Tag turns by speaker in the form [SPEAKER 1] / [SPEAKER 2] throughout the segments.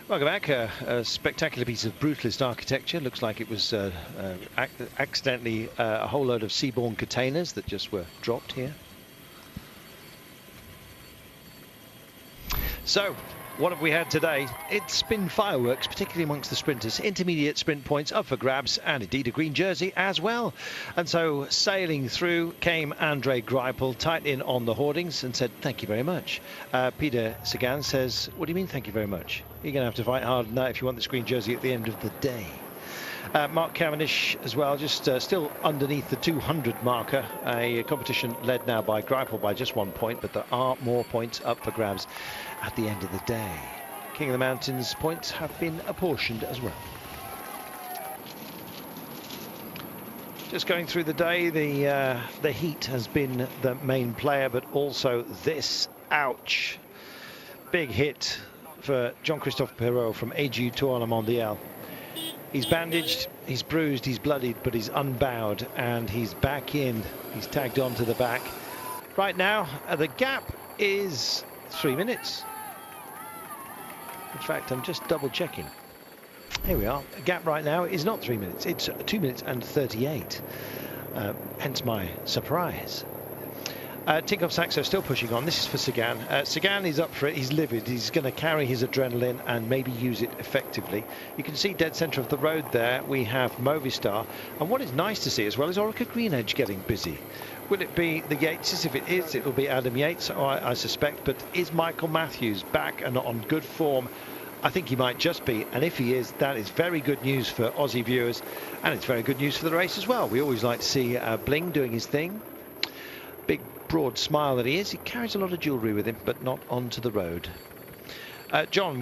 [SPEAKER 1] Welcome back. A spectacular piece of brutalist architecture. Looks like it was accidentally a whole load of seaborne containers that just were dropped here. So, what have we had today? It's been fireworks, particularly amongst the sprinters. Intermediate sprint points up for grabs, and indeed a green jersey as well. And so, sailing through came Andre Greipel, tight in on the hoardings, and said, thank you very much. Peter Sagan says, what do you mean, thank you very much? You're going to have to fight hard now if you want this green jersey at the end of the day. Mark Cavendish as well, just still underneath the 200 marker. A competition led now by Greipel by just 1 point, but there are more points up for grabs at the end of the day. King of the Mountains points have been apportioned as well. Just going through the day, the heat has been the main player, but also this. Ouch. Big hit for Jean-Christophe Perrault from AG Tour La Mondiale. He's bandaged, he's bruised, he's bloodied, but he's unbowed, and he's back in. He's tagged on to the back. Right now, the gap is 3 minutes. In fact, I'm just double checking. Here we are. The gap right now is not 3 minutes. It's 2 minutes and 38. Hence my surprise. Tinkoff Saxo still pushing on. This is for Sagan. Sagan is up for it. He's livid. He's going to carry his adrenaline and maybe use it effectively. You can see dead centre of the road there. We have Movistar. And what is nice to see as well is Orica Greenedge getting busy. Will it be the Yateses? If it is, it will be Adam Yates, I suspect. But is Michael Matthews back and on good form? I think he might just be. And if he is, that is very good news for Aussie viewers. And it's very good news for the race as well. We always like to see Bling doing his thing. Big broad smile that he is. He carries a lot of jewellery with him, but not onto the road. John,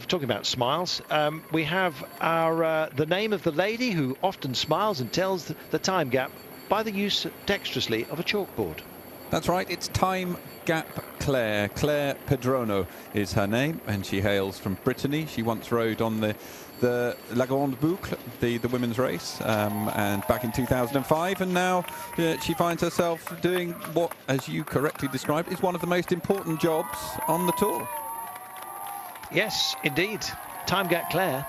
[SPEAKER 1] talking about smiles, we have our the name of the lady who often smiles and tells the time gap by the use dexterously of a chalkboard.
[SPEAKER 2] That's right, it's Time Gap Claire. Claire Pedrono is her name, and she hails from Brittany. She once rode on the La Grande Boucle, the women's race, and back in 2005, and now she finds herself doing what, as you correctly described, is one of the most important jobs on the tour.
[SPEAKER 1] Yes, indeed. Time Gap Claire.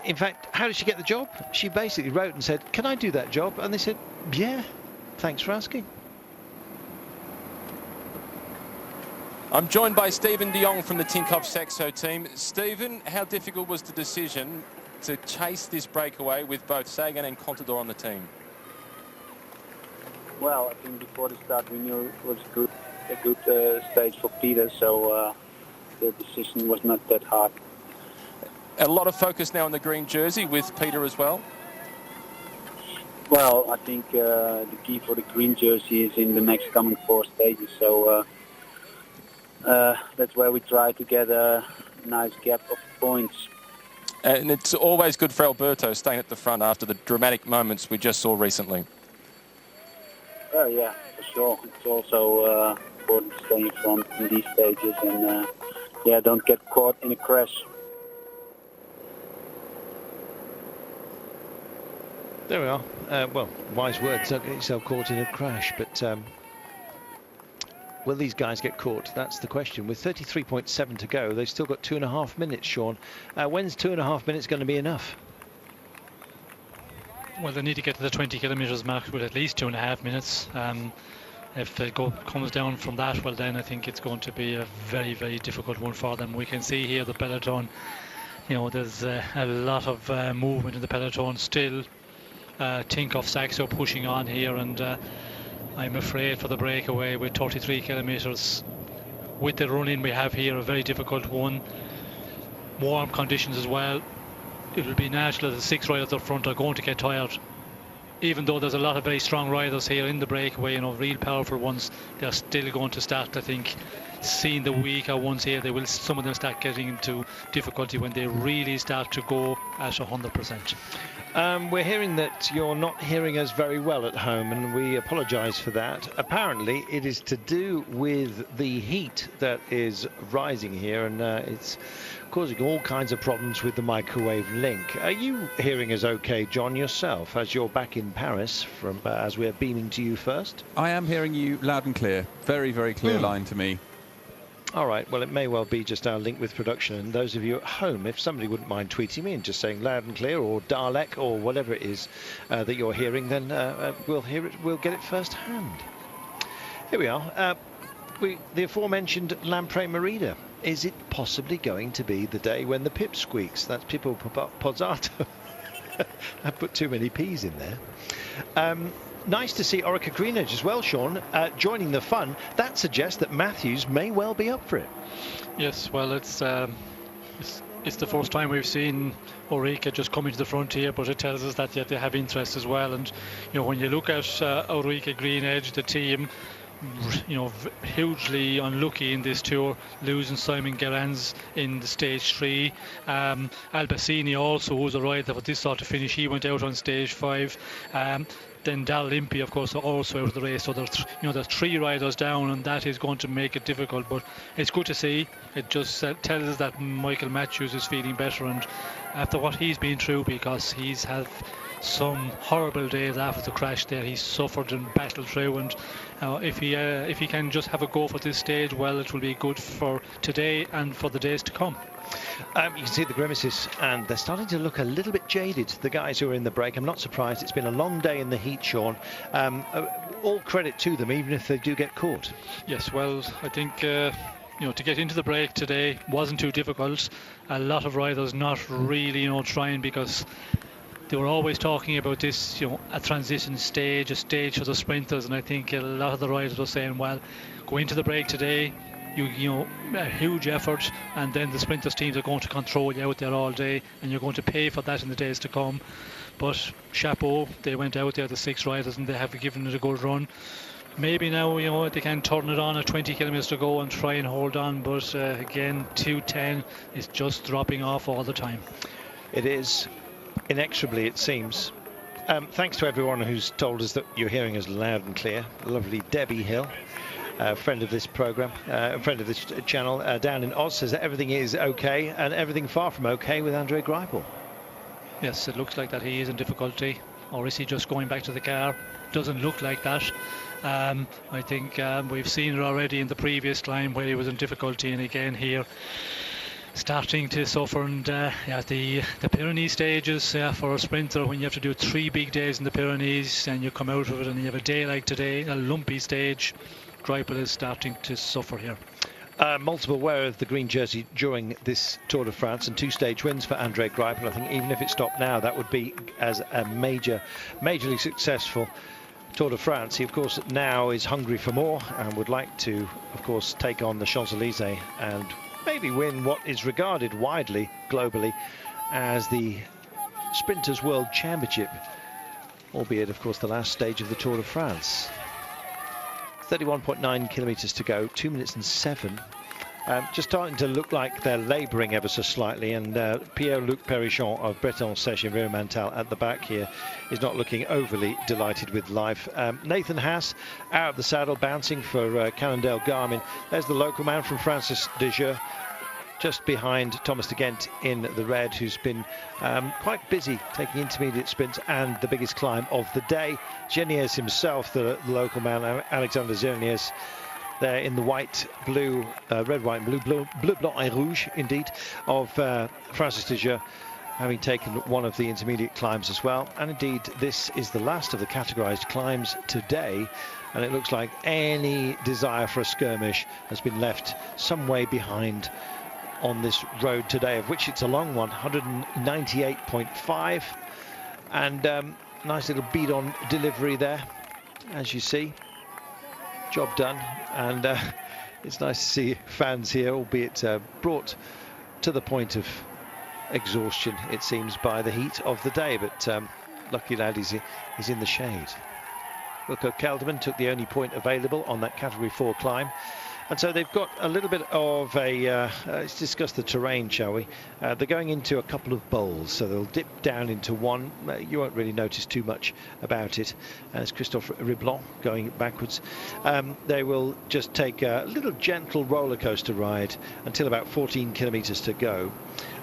[SPEAKER 1] In fact, how did she get the job? She basically wrote and said, can I do that job? And they said, yeah, thanks for asking.
[SPEAKER 3] I'm joined by Stephen de Jong from the Tinkoff Saxo team. Stephen, how difficult was the decision to chase this breakaway with both Sagan and Contador on the team?
[SPEAKER 4] Well, I think before the start we knew it was a good stage for Peter, so the decision was not that hard.
[SPEAKER 3] A lot of focus now on the green jersey with Peter as well.
[SPEAKER 4] Well, I think the key for the green jersey is in the next coming 4 stages, so that's where we try to get a nice gap of points.
[SPEAKER 3] And it's always good for Alberto staying at the front after the dramatic moments we just saw recently.
[SPEAKER 4] Yeah, for sure. It's also important to stay in front in these stages and don't get caught in a crash.
[SPEAKER 1] There we are. Well, wise words, don't get yourself caught in a crash, but will these guys get caught? That's the question. With 33.7 to go, they've still got 2.5 minutes, Sean. When's 2.5 minutes going to be enough?
[SPEAKER 5] Well, they need to get to the 20 kilometres mark with at least 2.5 minutes. If it comes down from that, well, then I think it's going to be a very, very difficult one for them. We can see here the peloton, there's a lot of movement in the peloton still. Tinkoff Saxo pushing on here, and I'm afraid for the breakaway with 33 kilometres with the run-in we have here, a very difficult one. Warm conditions as well. It will be natural that the 6 riders up front are going to get tired. Even though there's a lot of very strong riders here in the breakaway, real powerful ones, they're still going to start, I think, seeing the weaker ones here. Some of them start getting into difficulty when they really start to go at 100%.
[SPEAKER 1] We're hearing that you're not hearing us very well at home, and we apologise for that. Apparently, it is to do with the heat that is rising here, and it's causing all kinds of problems with the microwave link. Are you hearing us okay, John, yourself, as you're back in Paris, as we're beaming to you first?
[SPEAKER 2] I am hearing you loud and clear. Very, very clear line to me.
[SPEAKER 1] All right, well, it may well be just our link with production. And those of you at home, if somebody wouldn't mind tweeting me and just saying loud and clear or Dalek or whatever it is that you're hearing, then we'll hear it, we'll get it firsthand. Here we are. The aforementioned Lamprey Merida. Is it possibly going to be the day when the pip squeaks? That's Pippo Pozzato. I put too many P's in there. Nice to see Orica Greenedge as well, Sean, joining the fun. That suggests that Matthews may well be up for it.
[SPEAKER 5] Yes, well, it's the first time we've seen Orica just coming to the front here, but it tells us that they have interest as well. And when you look at Orica Greenedge, the team, hugely unlucky in this tour, losing Simon Gerrans in the stage 3. Albacini also, who's a rider for this sort of finish, he went out on stage 5. Then Dal Limpy, of course, also out of the race. So there's 3 riders down, and that is going to make it difficult. But it's good to see. It just tells us that Michael Matthews is feeling better, and after what he's been through, because he's had some horrible days after the crash there, he's suffered and battled through. And if he can just have a go for this stage, well, it will be good for today and for the days to come.
[SPEAKER 1] You can see the grimaces, and they're starting to look a little bit jaded, the guys who are in the break. I'm not surprised. It's been a long day in the heat, Sean. All credit to them, even if they do get caught.
[SPEAKER 5] Yes, well, I think to get into the break today wasn't too difficult. A lot of riders not really trying, because they were always talking about this, a transition stage, a stage for the sprinters, and I think a lot of the riders were saying, well, go into the break today, a huge effort, and then the sprinters teams are going to control you out there all day, and you're going to pay for that in the days to come. But chapeau, they went out there, the 6 riders, and they have given it a good run. Maybe now they can turn it on at 20 kilometers to go and try and hold on, but again, 2:10 is just dropping off all the time.
[SPEAKER 1] It is, inexorably it seems. Thanks to everyone who's told us that you're hearing us loud and clear. Lovely Debbie Hill, friend of this program, friend of this channel, down in Oz, says that everything is okay, and everything far from okay with Andre Greipel.
[SPEAKER 5] Yes, it looks like that he is in difficulty, or is he just going back to the car? Doesn't look like that. I think we've seen it already in the previous climb where he was in difficulty, and again here starting to suffer. And the Pyrenees stages for a sprinter, when you have to do 3 big days in the Pyrenees and you come out of it and you have a day like today, a lumpy stage, Greipel is starting to suffer here.
[SPEAKER 1] Multiple wear of the green jersey during this Tour de France, and 2 stage wins for Andre Greipel. I think even if it stopped now, that would be as a majorly successful Tour de France. He, of course, now is hungry for more and would like to, of course, take on the Champs-Élysées and maybe win what is regarded widely, globally, as the Sprinters World Championship, albeit, of course, the last stage of the Tour de France. 31.9 kilometres to go, 2 minutes and 7. Just starting to look like they're labouring ever so slightly, and Pierre-Luc Perichon of Breton Sèche and Virmental at the back here is not looking overly delighted with life. Nathan Haas out of the saddle, bouncing for Cannondale Garmin. There's the local man from Francis Desjeux, just behind Thomas de Gent in the red, who's been quite busy taking intermediate sprints and the biggest climb of the day. Geniez himself, the local man, Alexander Geniez, there in the white, blue, red, white, and blue, blanc et rouge, indeed, of Francis Desjeux, having taken one of the intermediate climbs as well. And indeed, this is the last of the categorised climbs today, and it looks like any desire for a skirmish has been left some way behind on this road today, of which it's a long one, 198.5, and nice little beat on delivery there, as you see. Job done, and it's nice to see fans here, albeit brought to the point of exhaustion, it seems, by the heat of the day, but lucky lad, he's in the shade. Wilco Kelderman took the only point available on that category 4 climb. And so they've got a little bit of a, let's discuss the terrain, shall we? They're going into a couple of bowls, so they'll dip down into one. You won't really notice too much about it. As Christophe Riblon going backwards. They will just take a little gentle roller coaster ride until about 14 kilometres to go.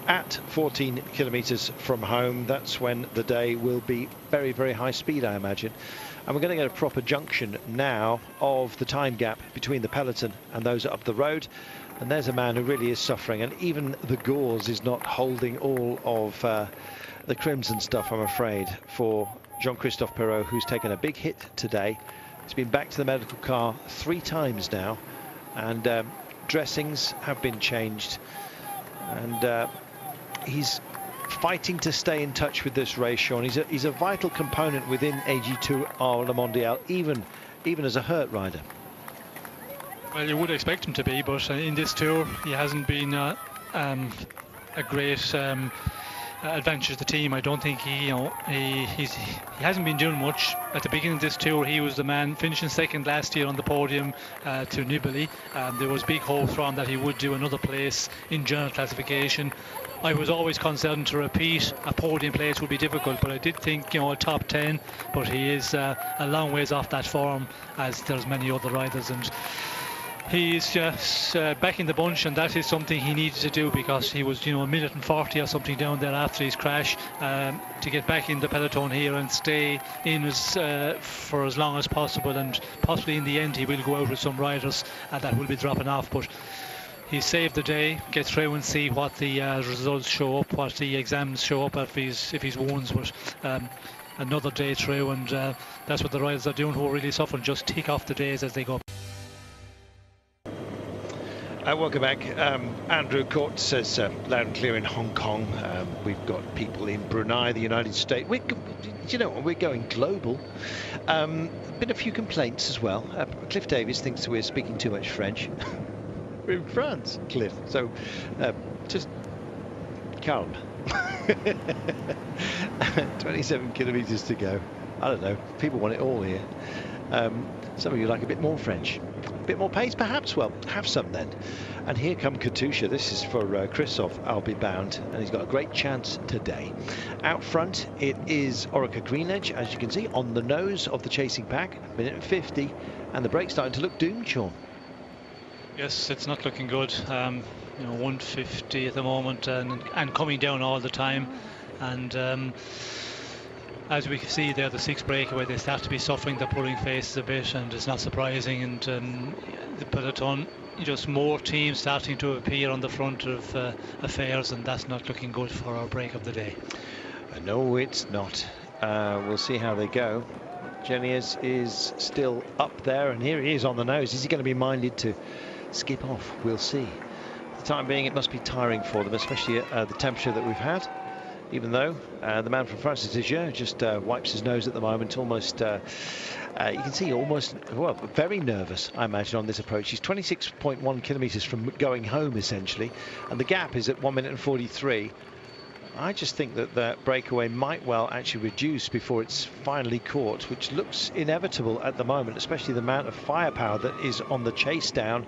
[SPEAKER 1] At 14 kilometres from home, that's when the day will be very, very high speed, I imagine. And we're going to get a proper junction now of the time gap between the peloton and those up the road. And there's a man who really is suffering, and even the gauze is not holding all of the crimson stuff, I'm afraid, for Jean-Christophe Perrault, who's taken a big hit today. He's been back to the medical car 3 times now, and dressings have been changed, and he's fighting to stay in touch with this race, Sean. He's a vital component within AG2R Le Mondial, even as a hurt rider.
[SPEAKER 5] Well, you would expect him to be, but in this tour he hasn't been a great advantage to the team. I don't think he hasn't been doing much at the beginning of this tour. He was the man finishing second last year on the podium to Nibali. There was big hope from that he would do another place in general classification. I was always concerned to repeat a podium place would be difficult, but I did think, a top 10, but he is a long ways off that form, as there's many other riders, and he's just back in the bunch, and that is something he needed to do, because he was, a minute and 40 or something down there after his crash, to get back in the peloton here and stay in for as long as possible, and possibly in the end he will go out with some riders that will be dropping off, but he saved the day. Get through and see what the results show up, what the exams show up if his wounds, but another day through, and that's what the riders are doing who are really suffering, just tick off the days as they go.
[SPEAKER 1] Welcome back. Andrew Court says loud and clear in Hong Kong. We've got people in Brunei, the United States. We're going global. Been a few complaints as well. Cliff Davies thinks we're speaking too much French. We're in France, Cliff. So just calm. 27 kilometres to go. I don't know. People want it all here. Some of you like a bit more French. A bit more pace, perhaps? Well, have some then. And here come Katusha. This is for Christophe, I'll be bound. And he's got a great chance today. Out front, it is Orica Greenedge, as you can see, on the nose of the chasing pack. Minute and 50. And the break's starting to look doomed, Sean.
[SPEAKER 5] Yes, it's not looking good. 150 at the moment, and coming down all the time. And as we can see there, the 6th breakaway, they start to be suffering the pulling faces a bit, and it's not surprising. And the peloton, just more teams starting to appear on the front of affairs, and that's not looking good for our break of the day.
[SPEAKER 1] No, it's not. We'll see how they go. Genius is still up there, and here he is on the nose. Is he going to be minded to skip off? We'll see. For the time being, it must be tiring for them, especially at the temperature that we've had. Even though the man from France just wipes his nose at the moment, almost, you can see almost, well, very nervous, I imagine, on this approach. He's 26.1 kilometres from going home, essentially, and the gap is at 1 minute and 43. I just think that that breakaway might well actually reduce before it's finally caught, which looks inevitable at the moment, especially the amount of firepower that is on the chase down.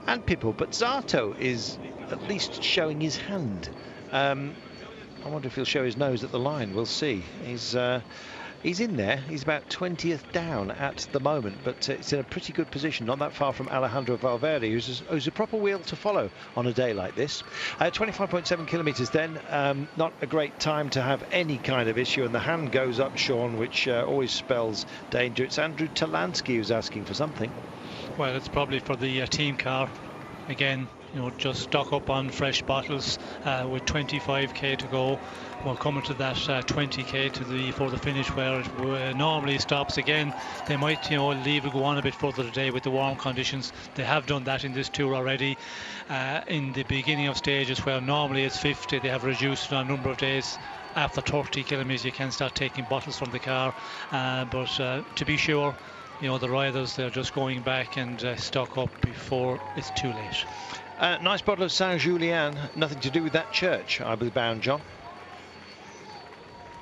[SPEAKER 1] And Pippo, but Zato is at least showing his hand. I wonder if he'll show his nose at the line. We'll see. He's in there. He's about 20th down at the moment, but it's in a pretty good position, not that far from Alejandro Valverde, who's a proper wheel to follow on a day like this. 25.7 kilometres then. Not a great time to have any kind of issue, and the hand goes up, Sean, which always spells danger. It's Andrew Talansky who's asking for something.
[SPEAKER 5] Well, it's probably for the team car. Again, just stock up on fresh bottles with 25k to go. We're coming to that 20k for the finish, where it normally stops again. They might, leave it go on a bit further today with the warm conditions. They have done that in this tour already. In the beginning of stages where normally it's 50, they have reduced it on a number of days. After 30 kilometres, you can start taking bottles from the car. But to be sure, the riders, they're just going back and stock up before it's too late.
[SPEAKER 1] Nice bottle of Saint-Julien. Nothing to do with that church, I believe, bound, John.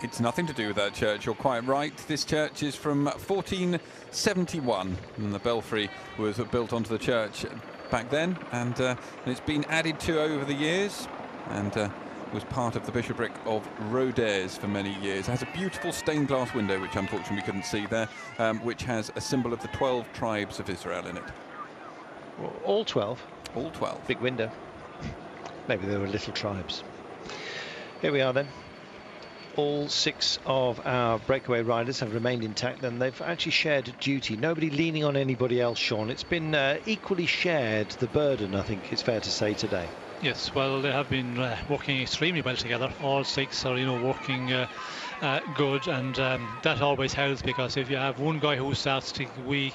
[SPEAKER 2] It's nothing to do with that church, you're quite right. This church is from 1471, and the belfry was built onto the church back then, and it's been added to over the years, and was part of the bishopric of Rodez for many years. It has a beautiful stained glass window, which unfortunately we couldn't see there, which has a symbol of the 12 tribes of Israel in it.
[SPEAKER 1] Well, all 12?
[SPEAKER 2] All 12.
[SPEAKER 1] Big window. Maybe there were little tribes. Here we are then. all 6 of our breakaway riders have remained intact, and they've actually shared duty. Nobody leaning on anybody else, Sean. It's been equally shared, the burden, I think it's fair to say today.
[SPEAKER 5] Yes, well, they have been working extremely well together. All 6 are, working good, and that always helps, because if you have one guy who starts to get weak,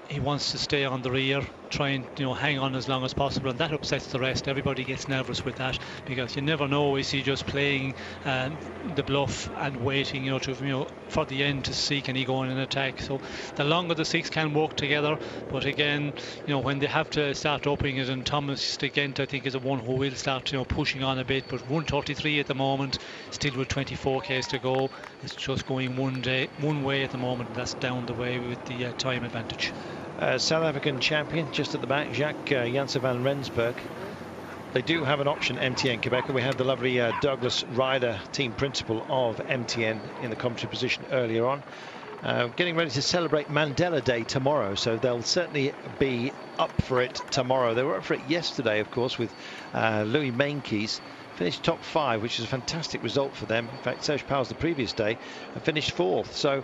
[SPEAKER 5] he wants to stay on the rear, try and hang on as long as possible, and that upsets the rest. Everybody gets nervous with that, because you never know, is he just playing the bluff and waiting for the end to see can he go on an attack. So the longer the 6 can work together, but again, when they have to start upping it, and Thomas Gent, I think, is the one who will start pushing on a bit, but 1:33 at the moment, still with 24 k's to go. It's just going one way at the moment. That's down the way with the time advantage.
[SPEAKER 1] South African champion just at the back, Jacques Janssen van Rensburg. They do have an option, MTN Quebec, and we had the lovely Douglas Ryder, team principal of MTN, in the commentary position earlier on. Getting ready to celebrate Mandela Day tomorrow, so they'll certainly be up for it tomorrow. They were up for it yesterday, of course, with Louis Mainkeys. Finished top 5, which is a fantastic result for them. In fact, Serge Powers the previous day finished 4th. So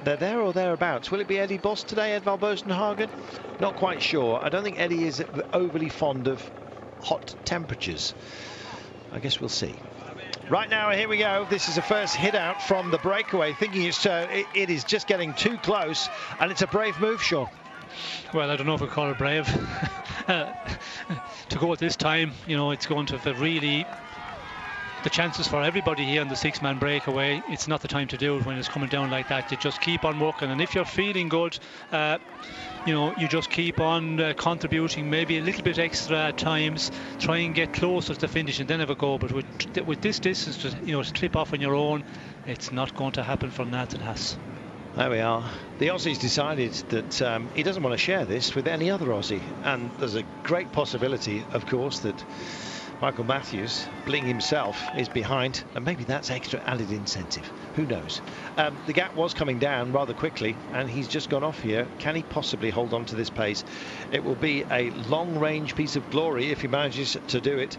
[SPEAKER 1] they're there or thereabouts. Will it be Eddie Boss today, Edvald Bosenhagen? Not quite sure. I don't think Eddie is overly fond of hot temperatures. I guess we'll see. Right now, here we go. This is a first hit out from the breakaway, thinking it is just getting too close, and it's a brave move, Sean.
[SPEAKER 5] Well, I don't know if we call it brave. To go at this time, it's going to really, the chances for everybody here on the 6-man breakaway, it's not the time to do it when it's coming down like that. You just keep on working, and if you're feeling good, you just keep on contributing maybe a little bit extra at times, try and get closer to the finish and then have a go. But with this distance, to slip off on your own, it's not going to happen for Nathan Haas.
[SPEAKER 1] There we are. The Aussie's decided that he doesn't want to share this with any other Aussie, and there's a great possibility, of course, that Michael Matthews, Bling himself, is behind, and maybe that's extra added incentive. Who knows? The gap was coming down rather quickly, and he's just gone off here. Can he possibly hold on to this pace? It will be a long-range piece of glory if he manages to do it.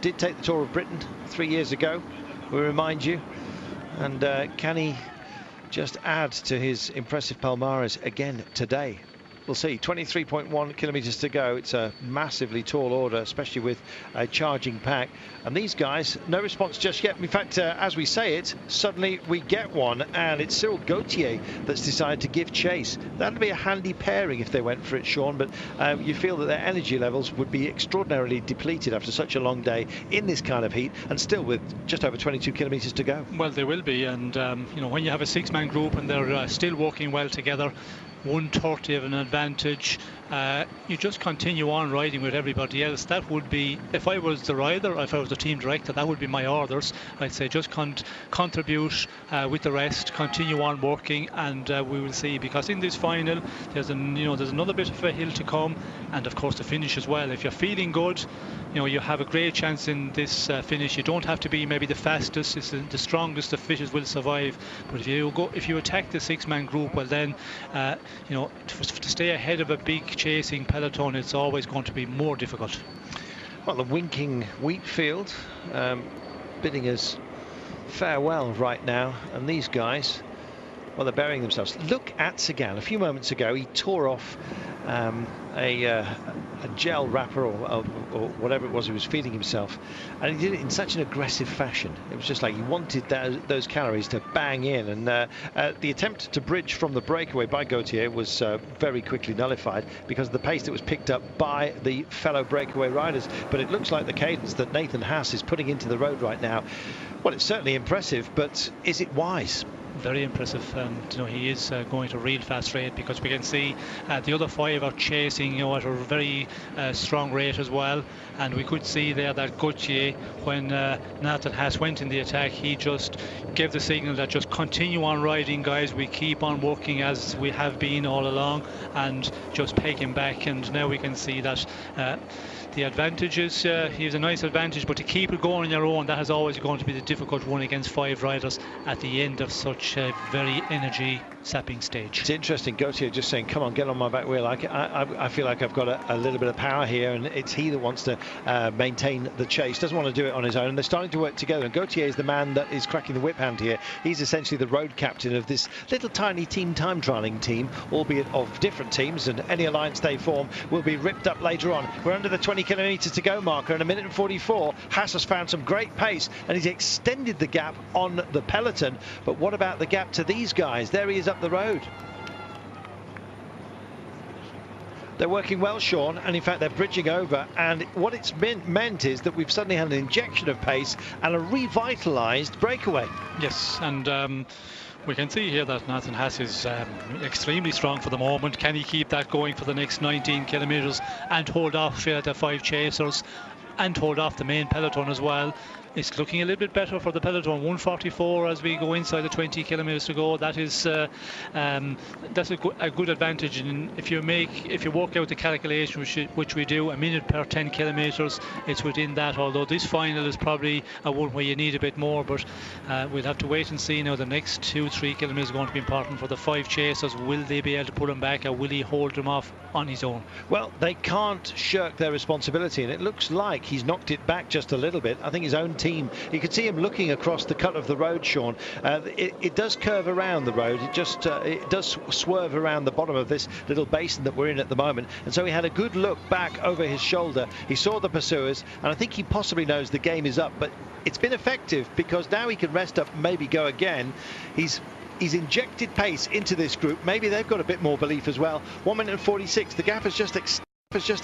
[SPEAKER 1] Did take the Tour of Britain 3 years ago, we remind you, and can he just add to his impressive palmares again today? We'll see. 23.1 kilometers to go. It's a massively tall order, especially with a charging pack. And these guys, no response just yet. In fact, as we say it, suddenly we get one, and it's Cyril Gauthier that's decided to give chase. That'd be a handy pairing if they went for it, Sean, but you feel that their energy levels would be extraordinarily depleted after such a long day in this kind of heat, and still with just over 22 kilometers to go.
[SPEAKER 5] Well, they will be, and when you have a 6-man group and they're still working well together, 1:30 of an advantage, you just continue on riding with everybody else. That would be, if I was the rider, if I was the team director, that would be my orders. I'd say just contribute with the rest, continue on working, and we will see, because in this final there's another bit of a hill to come, and of course the finish as well. If you're feeling good, you have a great chance in this finish. You don't have to be maybe the fastest, it's the strongest, the fittest will survive, but if you attack the 6-man group, well then to stay ahead of a big chasing peloton, it's always going to be more difficult.
[SPEAKER 1] Well, the winking wheat field bidding us farewell right now, and these guys, well, they're burying themselves. Look at Sagan. A few moments ago he tore off a gel wrapper or whatever it was he was feeding himself, and he did it in such an aggressive fashion. It was just like he wanted those calories to bang in, and the attempt to bridge from the breakaway by Gauthier was very quickly nullified because of the pace that was picked up by the fellow breakaway riders. But it looks like the cadence that Nathan Haas is putting into the road right now, well, it's certainly impressive, but is it wise?
[SPEAKER 5] Very impressive, and he is going at a real fast rate, because we can see the other 5 are chasing at a very strong rate as well. And we could see there that Gauthier, when Nathan Haas went in the attack, he just gave the signal that just continue on riding, guys, we keep on working as we have been all along, and just peg him back. And now we can see that the advantages, he has a nice advantage, but to keep it going on your own, that is always going to be the difficult one against 5 riders at the end of such a very energy sapping stage.
[SPEAKER 1] It's interesting, Gautier just saying, come on, get on my back wheel. I feel like I've got a little bit of power here, and it's he that wants to maintain the chase, doesn't want to do it on his own, and they're starting to work together, and Gautier is the man that is cracking the whip hand here. He's essentially the road captain of this little tiny team time trialling team, albeit of different teams, and any alliance they form will be ripped up later on. We're under the 20 kilometres to go marker, and a minute and 44. Haas has found some great pace, and he's extended the gap on the peloton, but what about the gap to these guys? There he is up the road. They're working well, Sean, and in fact they're bridging over, and what it's meant is that we've suddenly had an injection of pace and a revitalised breakaway.
[SPEAKER 5] Yes, and we can see here that Nathan Haas is extremely strong for the moment. Can he keep that going for the next 19 kilometres and hold off the 5 chasers and hold off the main peloton as well? It's looking a little bit better for the peloton. 1:44 as we go inside the 20 kilometres to go. That is that's a good advantage. And if you work out the calculation, which we do, a minute per 10 kilometres, it's within that. Although this final is probably a one where you need a bit more, but we'll have to wait and see. Now the next 2-3 kilometres are going to be important for the 5 chasers. Will they be able to put him back, or will he hold them off on his own?
[SPEAKER 1] Well, they can't shirk their responsibility, and it looks like he's knocked it back just a little bit. I think his own team, you could see him looking across the cut of the road, Sean. It does curve around the road. It does swerve around the bottom of this little basin that we're in at the moment, and so he had a good look back over his shoulder. He saw the pursuers, and I think he possibly knows the game is up, but it's been effective because now he can rest up and maybe go again. He's injected pace into this group. Maybe they've got a bit more belief as well. 1 minute and 46. The gap has just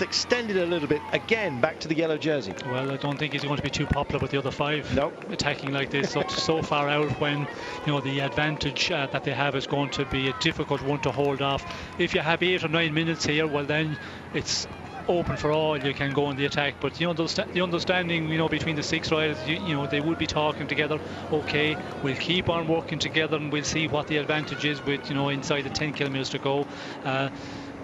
[SPEAKER 1] extended a little bit again back to the yellow jersey.
[SPEAKER 5] Well, I don't think he's going to be too popular with the other 5.
[SPEAKER 1] Nope.
[SPEAKER 5] Attacking like this so far out, when the advantage that they have is going to be a difficult one to hold off. If you have 8 or 9 minutes here, well then it's open for all. You can go on the attack, but the understanding between the 6 riders, they would be talking together. Okay, we'll keep on working together, and we'll see what the advantage is with inside the 10 kilometers to go.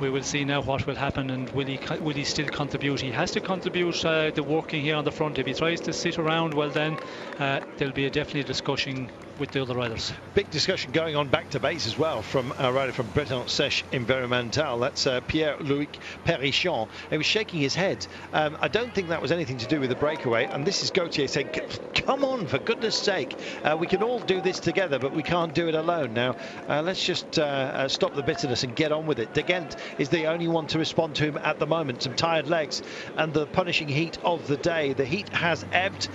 [SPEAKER 5] We will see now what will happen, and will he still contribute? He has to contribute the working here on the front. If he tries to sit around, well then there'll be definitely a discussion with the other riders.
[SPEAKER 1] Big discussion going on back to base as well from a rider from Breton Sèche Environmental. That's Pierre-Louis Perichon. He was shaking his head. I don't think that was anything to do with the breakaway, and this is Gautier saying, come on, for goodness sake, we can all do this together, but we can't do it alone. Now let's just stop the bitterness and get on with it. De Ghent is the only one to respond to him at the moment. Some tired legs and the punishing heat of the day. The heat has ebbed.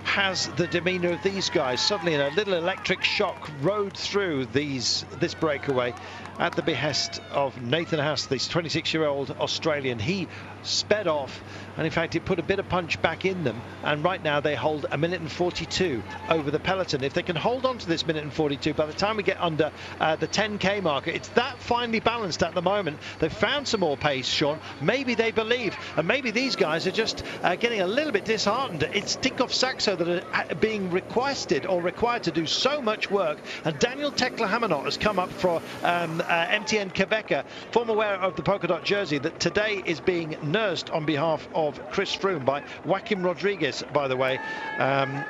[SPEAKER 1] Has the demeanour of these guys. Suddenly a little electric shock rode through this breakaway at the behest of Nathan Haas, this 26-year-old Australian. He sped off, and in fact it put a bit of punch back in them, and right now they hold 1 minute and 42 over the peloton. If they can hold on to this 1 minute and 42, by the time we get under the 10k marker, it's that finely balanced at the moment. They've found some more pace, Sean. Maybe they believe, and maybe these guys are just getting a little bit disheartened. It's Tinkoff Saxo that are being requested or required to do so much work, and Daniel Tekla-Hamanot has come up for MTN Quebecer, former wearer of the polka dot jersey, that today is being nursed on behalf of Chris Froome by Joaquim Rodriguez, by the way,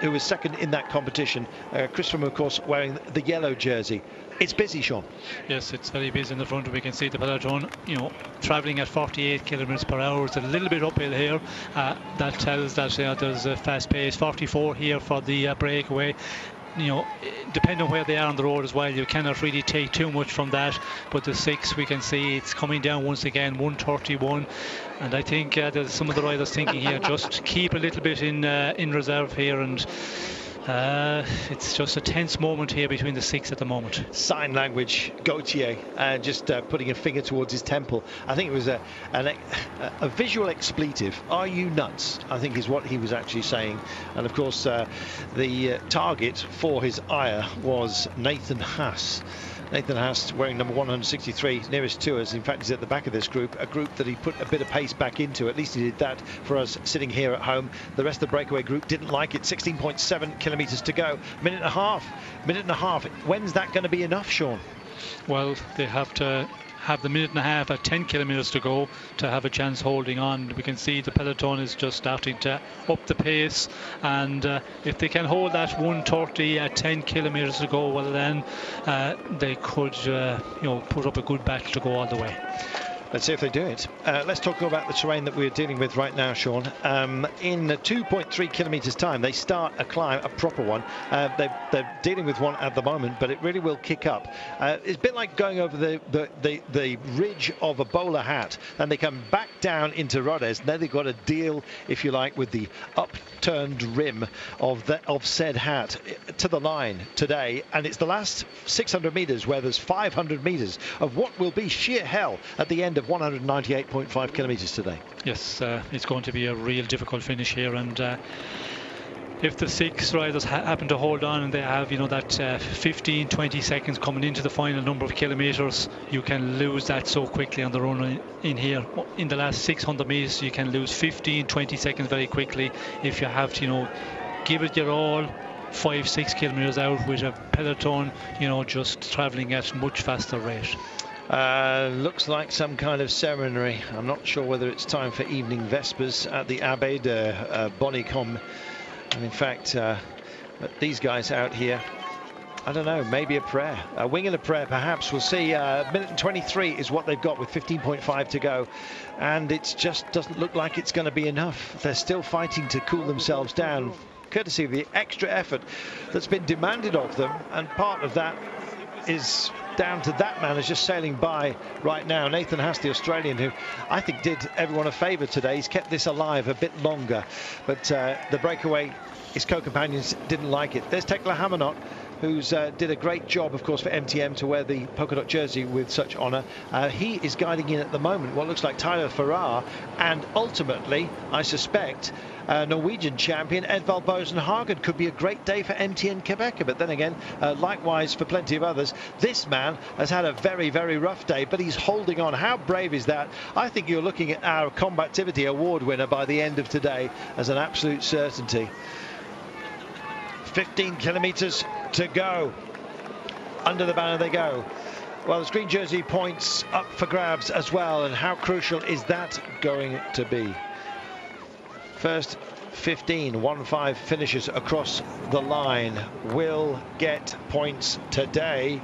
[SPEAKER 1] who was second in that competition. Chris Froome, of course, wearing the yellow jersey. It's busy, Sean.
[SPEAKER 5] Yes, it's very busy in the front. We can see the peloton, travelling at 48 kilometres per hour. It's a little bit uphill here. That tells that there's a fast pace. 44 here for the breakaway. Depending on where they are on the road as well, you cannot really take too much from that. But the 6, we can see it's coming down once again, 131. And I think there's some of the riders thinking here, just keep a little bit in reserve here, and it's just a tense moment here between the 6 at the moment.
[SPEAKER 1] Sign language, Gautier, just putting a finger towards his temple. I think it was a visual expletive. Are you nuts? I think is what he was actually saying. And of course, the target for his ire was Nathan Haas. Nathan Haas wearing number 163, nearest to us. In fact, he's at the back of this group, a group that he put a bit of pace back into. At least he did that for us sitting here at home. The rest of the breakaway group didn't like it. 16.7 kilometres to go. Minute and a half. When's that going to be enough, Sean?
[SPEAKER 5] Well, they have to have the minute and a half at 10 kilometres to go to have a chance holding on. We can see the peloton is just starting to up the pace, and if they can hold that 1:30 at 10 kilometres to go, well then they could put up a good battle to go all the way.
[SPEAKER 1] Let's see if they do it. Let's talk about the terrain that we're dealing with right now, Sean. In 2.3 kilometres time, they start a climb, a proper one. They're dealing with one at the moment, but it really will kick up. It's a bit like going over the ridge of a bowler hat, and they come back down into Rodez. Now they've got to deal, if you like, with the upturned rim of said hat to the line today. And it's the last 600 metres where there's 500 metres of what will be sheer hell at the end of 198.5 kilometres today.
[SPEAKER 5] Yes, it's going to be a real difficult finish here, and if the 6 riders happen to hold on and they have that 15-20 seconds coming into the final number of kilometres, you can lose that so quickly on the run in here. In the last 600 metres you can lose 15-20 seconds very quickly if you have to give it your all 5-6 kilometres out with a peloton just travelling at much faster rate.
[SPEAKER 1] Looks like some kind of ceremony. I'm not sure whether it's time for evening vespers at the Abbaye de Bonnicom. And in fact, these guys out here, I don't know, maybe a prayer, a wing and a prayer perhaps. We'll see. Minute and 23 is what they've got with 15.5 to go, and it just doesn't look like it's going to be enough. They're still fighting to cool themselves down, courtesy of the extra effort that's been demanded of them, and part of that is down to that man who's just sailing by right now, Nathan Haas, the Australian, who I think did everyone a favour today. He's kept this alive a bit longer, but the breakaway, his co-companions didn't like it. There's Tekla Hamanot, who's did a great job, of course, for MTM to wear the polka dot jersey with such honour. He is guiding in at the moment what looks like Tyler Farrar, and ultimately, I suspect, Norwegian champion Edvald Bosen Hagen. Could be a great day for MTN Quebec, but then again, likewise for plenty of others. This man has had a very, very rough day, but he's holding on. How brave is that? I think you're looking at our Combativity Award winner by the end of today as an absolute certainty. 15 kilometres to go. Under the banner they go. Well, there's green jersey points up for grabs as well, and how crucial is that going to be? First 15 finishers across the line will get points today.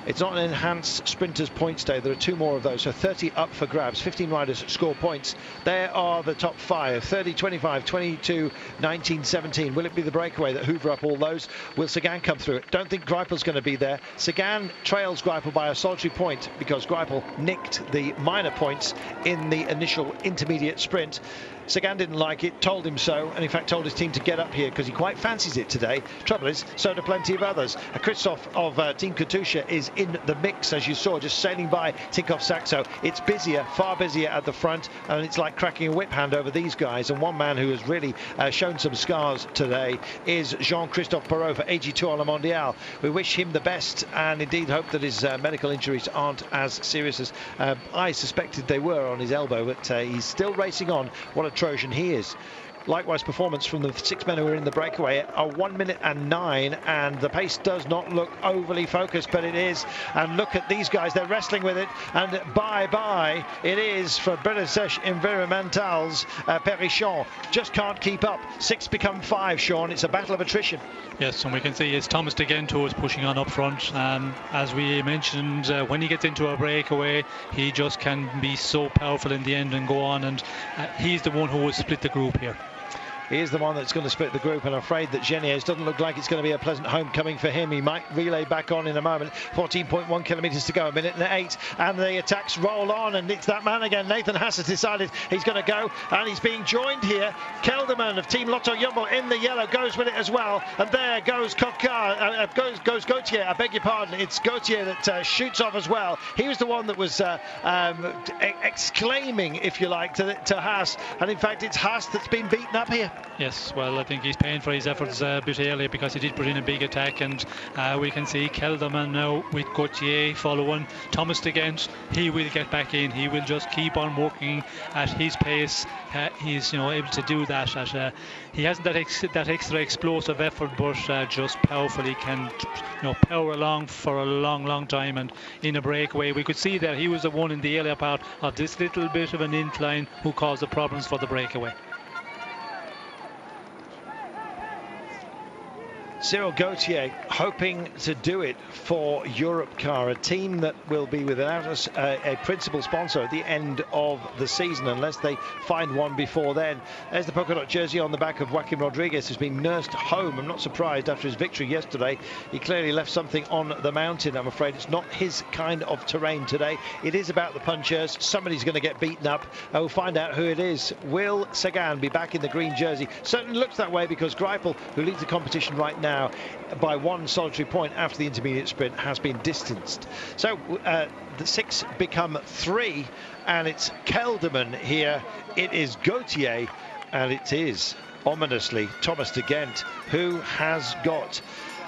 [SPEAKER 1] It's not an enhanced sprinters points day. There are 2 more of those, so 30 up for grabs. 15 riders score points. There are the top 5: 30, 25, 22, 19, 17. Will it be the breakaway that hoover up all those? Will Sagan come through it? Don't think Greipel's going to be there. Sagan trails Greipel by a solitary point because Greipel nicked the minor points in the initial intermediate sprint. Sagan didn't like it, told him so, and in fact told his team to get up here because he quite fancies it today. Trouble is, so do plenty of others. Christoph of Team Katusha is in the mix, as you saw, just sailing by Tinkoff Saxo. It's busier, far busier at the front, and it's like cracking a whip hand over these guys. And one man who has really shown some scars today is Jean-Christophe Perrault for AG Tour Le Mondial. We wish him the best, and indeed hope that his medical injuries aren't as serious as I suspected they were on his elbow, but he's still racing on. What a Trojan he is. Likewise, performance from the 6 men who are in the breakaway are 1 minute and 9, and the pace does not look overly focused, but it is. And look at these guys, they're wrestling with it, and bye-bye it is for British Environmental's Perichon. Just can't keep up. 6 become 5, Sean. It's a battle of attrition.
[SPEAKER 5] Yes, and we can see it's Thomas de Gento is pushing on up front. As we mentioned, when he gets into a breakaway, he just can be so powerful in the end and go on, and he's the one who will split the group here.
[SPEAKER 1] He is the one that's going to split the group, and I'm afraid that Geniez doesn't look like it's going to be a pleasant homecoming for him. He might relay back on in a moment. 14.1 kilometres to go, 1 minute and 8, and the attacks roll on, and it's that man again. Nathan Haas has decided he's going to go, and he's being joined here. Kelderman of Team Lotto Jumbo in the yellow goes with it as well, and there goes goes Gautier. I beg your pardon, it's Gautier that shoots off as well. He was the one that was exclaiming, if you like, to Haas, and in fact it's Haas that's been beaten up here.
[SPEAKER 5] Yes, well, I think he's paying for his efforts a bit early because he did put in a big attack, and we can see Kelderman now with Gauthier following. Thomas de Gent, he will get back in. He will just keep on working at his pace. He's able to do that. He hasn't that extra explosive effort, but just powerfully can power along for a long time. And in a breakaway, we could see that he was the one in the earlier part of this little bit of an incline who caused the problems for the breakaway.
[SPEAKER 1] Cyril Gauthier hoping to do it for Europcar, a team that will be without a principal sponsor at the end of the season, unless they find one before then. There's the polka dot jersey on the back of Joaquim Rodriguez, who's been nursed home. I'm not surprised after his victory yesterday. He clearly left something on the mountain. I'm afraid it's not his kind of terrain today. It is about the punchers. Somebody's going to get beaten up. We'll find out who it is. Will Sagan be back in the green jersey? Certainly looks that way, because Greipel, who leads the competition right now by one solitary point after the intermediate sprint, has been distanced. So the 6 become 3, and it's Kelderman here. It is Gauthier, and it is ominously Thomas de Gent, who has got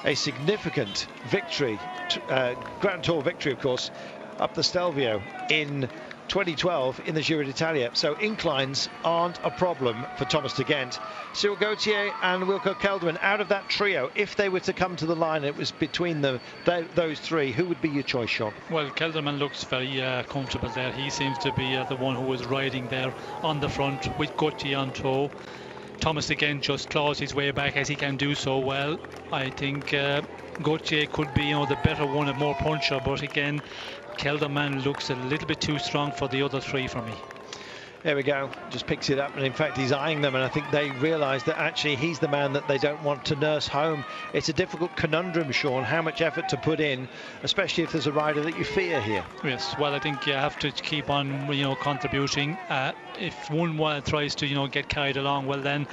[SPEAKER 1] a significant victory, Grand Tour victory, of course, up the Stelvio in 2012 in the Giro d'Italia. So inclines aren't a problem for Thomas de Gent. Cyril Gauthier and Wilco Kelderman out of that trio. If they were to come to the line, it was between those 3. Who would be your choice, Sean?
[SPEAKER 5] Well, Kelderman looks very comfortable there. He seems to be the one who was riding there on the front with Gauthier on tow. Thomas de Gent just claws his way back, as he can do so well. I think Gauthier could be the better one, a more puncher, but again, Kelderman looks a little bit too strong for the other 3 for me.
[SPEAKER 1] There we go, just picks it up, and in fact he's eyeing them, and I think they realise that actually he's the man that they don't want to nurse home. It's a difficult conundrum, Sean, how much effort to put in, especially if there's a rider that you fear here.
[SPEAKER 5] Yes, well, I think you have to keep on contributing. If one tries to get carried along, well then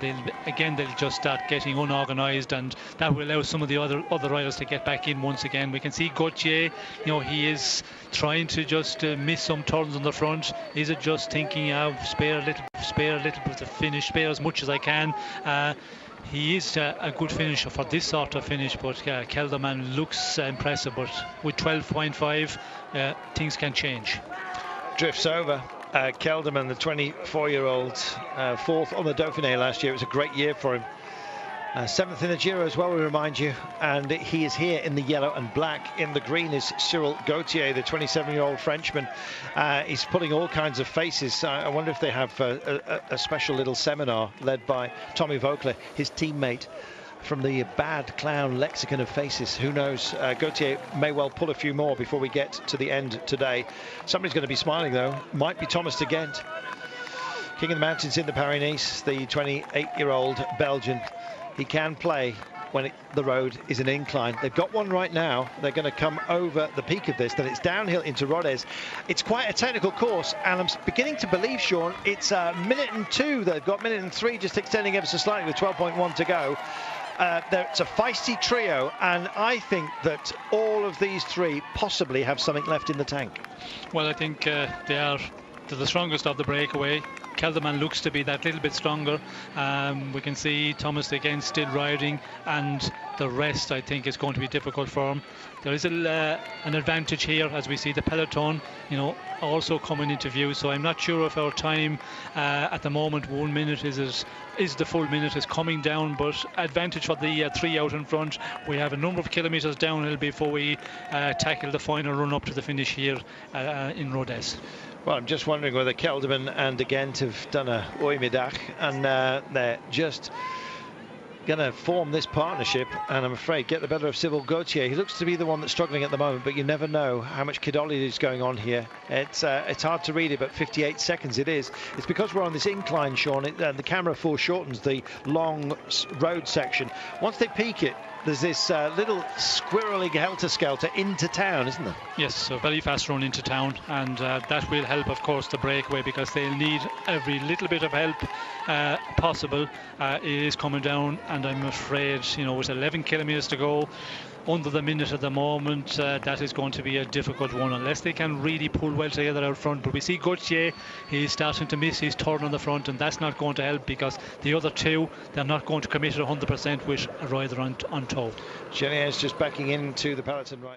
[SPEAKER 5] they'll just start getting unorganised, and that will allow some of the other riders to get back in once again. We can see Gauthier, he is trying to just miss some turns on the front. Is it just thinking spare a little bit to finish, spare as much as I can? He is a good finisher for this sort of finish, but Kelderman looks impressive, but with 12.5 things can change.
[SPEAKER 1] Drifts over. Kelderman, the 24-year-old, 4th on the Dauphiné last year. It was a great year for him. 7th in the Giro as well, we remind you, and he is here in the yellow and black. In the green is Cyril Gauthier, the 27-year-old Frenchman. He's putting all kinds of faces. I wonder if they have a special little seminar led by Tommy Vogler, his teammate, from the bad clown lexicon of faces. Who knows? Gauthier may well pull a few more before we get to the end today. Somebody's going to be smiling, though. Might be Thomas de Gent. King of the Mountains in the Paris-Nice, the 28-year-old Belgian. He can play when the road is an incline. They've got one right now. They're going to come over the peak of this, then it's downhill into Rodez. It's quite a technical course, and I'm beginning to believe, Sean, it's a minute and 2. They've got minute and 3 just extending ever so slightly with 12.1 to go. It's a feisty trio, and I think that all of these 3 possibly have something left in the tank.
[SPEAKER 5] Well, I think they're the strongest of the breakaway. Kelderman looks to be that little bit stronger. We can see Thomas again still riding, and the rest I think is going to be difficult for him. There is an advantage here as we see the peloton also coming into view, so I'm not sure if our time at the moment 1 minute is the full minute is coming down, but advantage for the 3 out in front. We have a number of kilometres downhill before we tackle the final run up to the finish here in Rodez.
[SPEAKER 1] Well, I'm just wondering whether Kelderman and de Gent have done a oimidach, and they're just going to form this partnership, and I'm afraid get the better of Cyril Gauthier. He looks to be the one that's struggling at the moment, but you never know how much Kidoli is going on here. It's hard to read it, but 58 seconds it is. It's because we're on this incline, Sean, the camera foreshortens the long road section. Once they peak it, there's this little squirrely helter-skelter into town, isn't there?
[SPEAKER 5] Yes, so very fast run into town, and that will help, of course, the breakaway, because they'll need every little bit of help possible. It is coming down, and I'm afraid, you know, with 11 kilometres to go, under the minute at the moment, that is going to be a difficult one unless they can really pull well together out front. But we see Gauthier, he's starting to miss his turn on the front, and that's not going to help, because the other two, they're not going to commit at 100% with a rider on tow.
[SPEAKER 1] Chenier is just backing into the peloton right